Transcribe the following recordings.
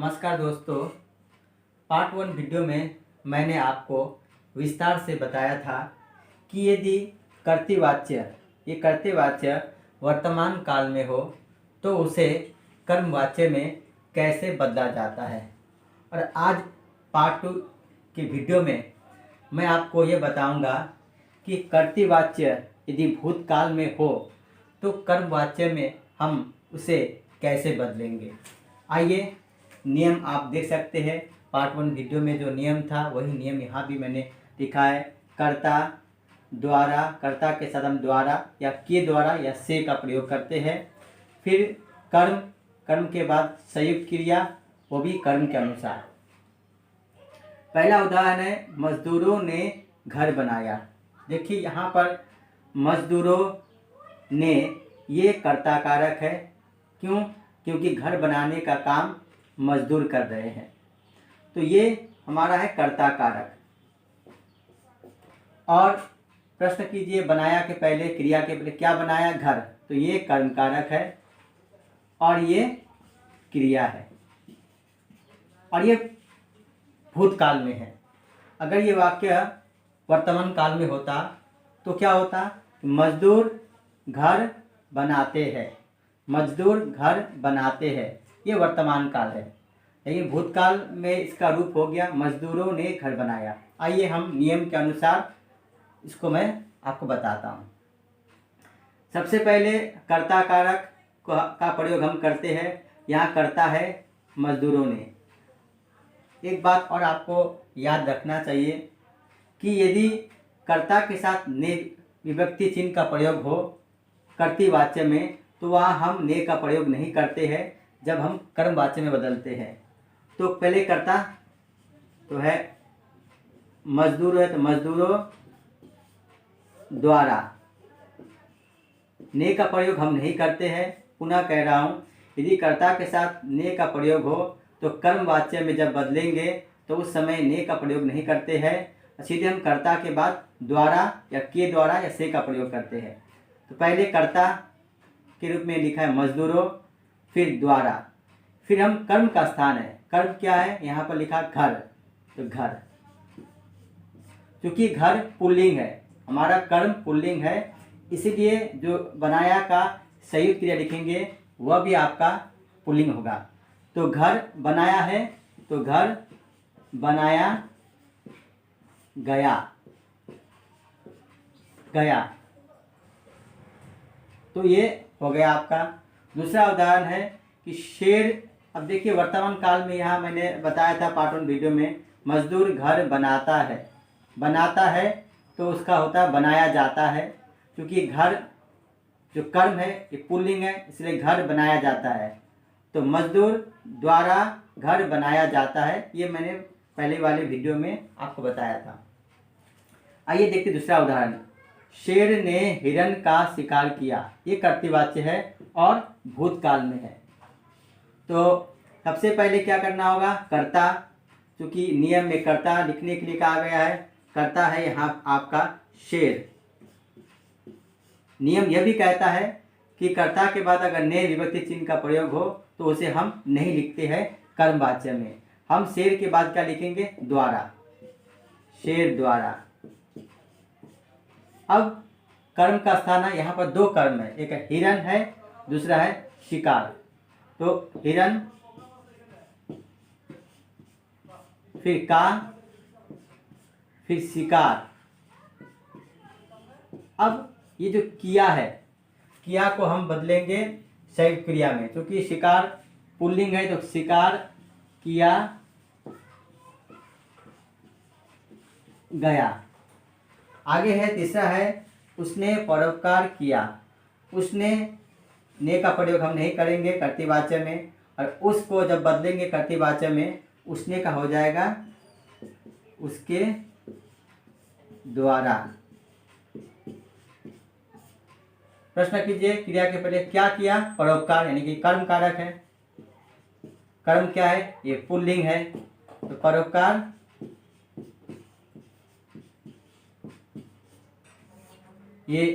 नमस्कार दोस्तों। Part 1 video में मैंने आपको विस्तार से बताया था कि यदि कर्तृवाच्य वर्तमान काल में हो तो उसे कर्मवाच्य में कैसे बदला जाता है। और आज पार्ट 2 के वीडियो में मैं आपको ये बताऊंगा कि कर्तृवाच्य यदि भूतकाल में हो तो कर्मवाच्य में हम उसे कैसे बदलेंगे। आइए, नियम आप देख सकते हैं। पार्ट 1 वीडियो में जो नियम था वही नियम यहाँ भी मैंने लिखा है। कर्ता द्वारा, कर्ता के साथ हम द्वारा या के द्वारा या से का प्रयोग करते हैं। फिर कर्म के बाद संयुक्त क्रिया, वो भी कर्म के अनुसार। पहला उदाहरण है, मजदूरों ने घर बनाया। देखिए यहाँ पर मजदूरों ने, ये कर्ता कारक है। क्यों? क्योंकि घर बनाने का काम मजदूर कर रहे हैं, तो ये हमारा है कर्ता कारक। और प्रश्न कीजिए, बनाया के पहले, क्रिया के पहले क्या बनाया? घर, तो ये कर्म कारक है और ये क्रिया है और ये भूतकाल में है। अगर ये वाक्य वर्तमान काल में होता तो क्या होता? मजदूर घर बनाते हैं, मजदूर घर बनाते हैं, ये वर्तमान काल है। लेकिन भूतकाल में इसका रूप हो गया मजदूरों ने घर बनाया। आइए हम नियम के अनुसार इसको मैं आपको बताता हूँ। सबसे पहले कर्ता कारक का प्रयोग हम करते हैं। यहाँ कर्ता है मजदूरों ने। एक बात और आपको याद रखना चाहिए कि यदि कर्ता के साथ ने विभक्ति चिन्ह का प्रयोग हो कर्तृवाच्य में, तो वहाँ हम ने का प्रयोग नहीं करते हैं जब हम कर्मवाच्य में बदलते हैं। तो पहले कर्ता तो है मजदूर है, तो मजदूरों द्वारा, ने का प्रयोग हम नहीं करते हैं। पुनः कह रहा हूँ, यदि कर्ता के साथ ने का प्रयोग हो तो कर्मवाच्य में जब बदलेंगे तो उस समय ने का प्रयोग नहीं करते हैं। सीधे हम कर्ता के बाद द्वारा या के द्वारा या से का प्रयोग करते हैं। तो पहले कर्ता के रूप में लिखा है मजदूरों, फिर द्वारा, फिर हम कर्म का स्थान है। कर्म क्या है? यहाँ पर लिखा घर, तो घर, क्योंकि घर पुल्लिंग है, हमारा कर्म पुल्लिंग है, इसीलिए जो बनाया का संयुक्त क्रिया लिखेंगे वह भी आपका पुल्लिंग होगा। तो घर बनाया है, तो घर बनाया गया, गया, तो ये हो गया आपका। दूसरा उदाहरण है कि शेर। अब देखिए वर्तमान काल में, यहाँ मैंने बताया था पार्ट 1 वीडियो में, मजदूर घर बनाता है। बनाता है तो उसका होता है बनाया जाता है, क्योंकि घर जो कर्म है ये पुल्लिंग है, इसलिए घर बनाया जाता है। तो मजदूर द्वारा घर बनाया जाता है, ये मैंने पहले वाले वीडियो में आपको बताया था। आइए देखते दूसरा उदाहरण। शेर ने हिरण का शिकार किया। ये कर्तृवाच्य है और भूतकाल में है। तो सबसे पहले क्या करना होगा? कर्ता, क्योंकि नियम में कर्ता लिखने के लिए कहा गया है, कर्ता है यहाँ आपका शेर। नियम यह भी कहता है कि कर्ता के बाद अगर ने विभक्ति चिन्ह का प्रयोग हो तो उसे हम नहीं लिखते हैं कर्मवाच्य में। हम शेर के बाद क्या लिखेंगे? द्वारा, शेर द्वारा। अब कर्म का स्थान है, यहाँ पर दो कर्म है, एक हिरण है, दूसरा है शिकार। तो हिरण, फिर का, फिर शिकार। अब ये जो किया है, किया को हम बदलेंगे संयुक्त क्रिया में, क्योंकि शिकार पुल्लिंग है, तो शिकार किया गया। आगे है तीसरा है, उसने परोपकार किया। उसने, ने का प्रयोग हम नहीं करेंगे कर्तृवाच्य में, और उसको जब बदलेंगे कर्तृवाच्य में, उसने का हो जाएगा उसके द्वारा। प्रश्न कीजिए, क्रिया के पहले क्या किया? परोपकार, यानी कि कर्म कारक है। कर्म क्या है? ये पुल्लिंग है, तो परोपकार ये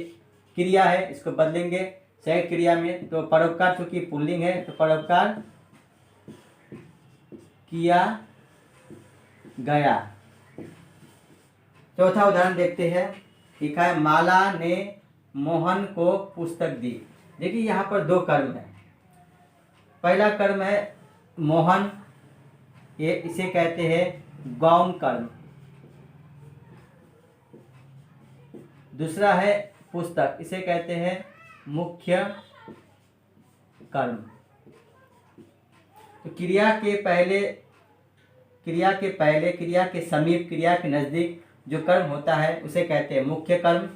क्रिया है, इसको बदलेंगे संयुक्त क्रिया में। तो परोपकार चूंकि पुल्लिंग है, तो परोपकार किया गया। चौथा उदाहरण देखते हैं। लिखा है माला ने मोहन को पुस्तक दी। देखिए यहाँ पर दो कर्म है। पहला कर्म है मोहन, ये इसे कहते हैं गौण कर्म। दूसरा है पुस्तक, इसे कहते हैं मुख्य कर्म। तो क्रिया के समीप, क्रिया के नज़दीक जो कर्म होता है उसे कहते हैं मुख्य कर्म,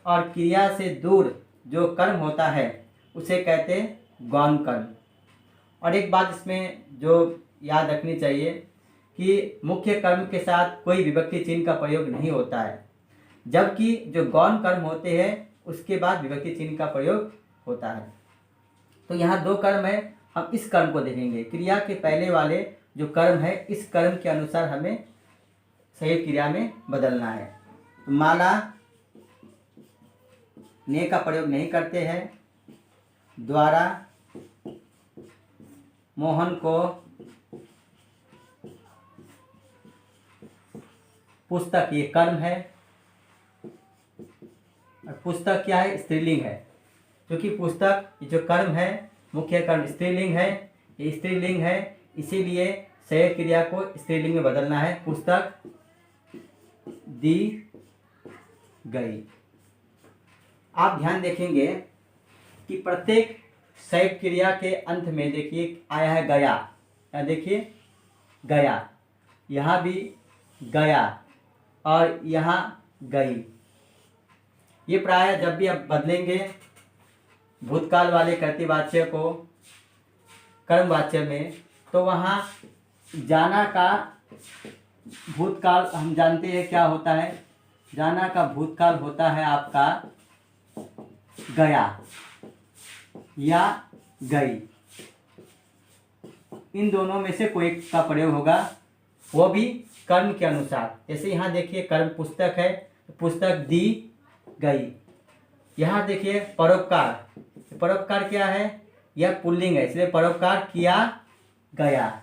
और क्रिया से दूर जो कर्म होता है उसे कहते हैं गौण कर्म। और एक बात इसमें जो याद रखनी चाहिए कि मुख्य कर्म के साथ कोई विभक्ति चिन्ह का प्रयोग नहीं होता है, जबकि जो गौण कर्म होते हैं उसके बाद विभक्ति चिन्ह का प्रयोग होता है। तो यहाँ दो कर्म है, हम इस कर्म को देखेंगे। क्रिया के पहले वाले जो कर्म है, इस कर्म के अनुसार हमें सही क्रिया में बदलना है। तो माला ने का प्रयोग नहीं करते हैं। द्वारा मोहन को पुस्तक, ये कर्म है, और पुस्तक क्या है? स्त्रीलिंग है। क्योंकि पुस्तक ये जो कर्म है, मुख्य कर्म स्त्रीलिंग है, ये स्त्रीलिंग है, इसीलिए सही क्रिया को स्त्रीलिंग में बदलना है। पुस्तक दी गई। आप ध्यान देखेंगे कि प्रत्येक सही क्रिया के अंत में देखिए आया है गया। या देखिए गया, यहाँ भी गया और यहाँ गई। ये प्रायः जब भी आप बदलेंगे भूतकाल वाले कर्तृवाच्य को कर्मवाच्य में, तो वहाँ जाना का भूतकाल हम जानते हैं क्या होता है। जाना का भूतकाल होता है आपका गया या गई। इन दोनों में से कोई का प्रयोग होगा, वो भी कर्म के अनुसार। जैसे यहाँ देखिए कर्म पुस्तक है, पुस्तक दी गई। यहाँ देखिए परोपकार, परोपकार क्या है? यह पुल्लिंग है, इसलिए परोपकार किया गया।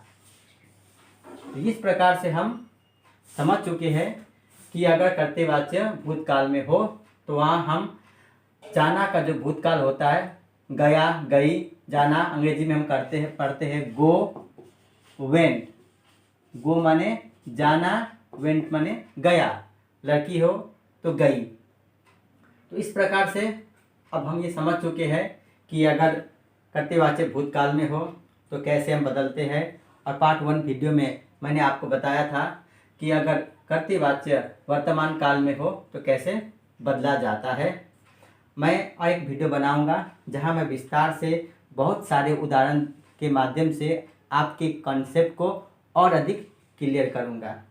इस प्रकार से हम समझ चुके हैं कि अगर कर्तृवाच्य भूतकाल में हो तो वहाँ हम जाना का जो भूतकाल होता है, गया, गई, जाना, अंग्रेजी में हम पढ़ते हैं गो, वेंट। गो माने जाना, वेंट माने गया। लड़की हो तो गई। तो इस प्रकार से अब हम ये समझ चुके हैं कि अगर कर्तृवाच्य भूतकाल में हो तो कैसे हम बदलते हैं। और पार्ट 1 वीडियो में मैंने आपको बताया था कि अगर कर्तृवाच्य वर्तमान काल में हो तो कैसे बदला जाता है। मैं और एक वीडियो बनाऊंगा जहां मैं विस्तार से बहुत सारे उदाहरण के माध्यम से आपके कॉन्सेप्ट को और अधिक क्लियर करूंगा।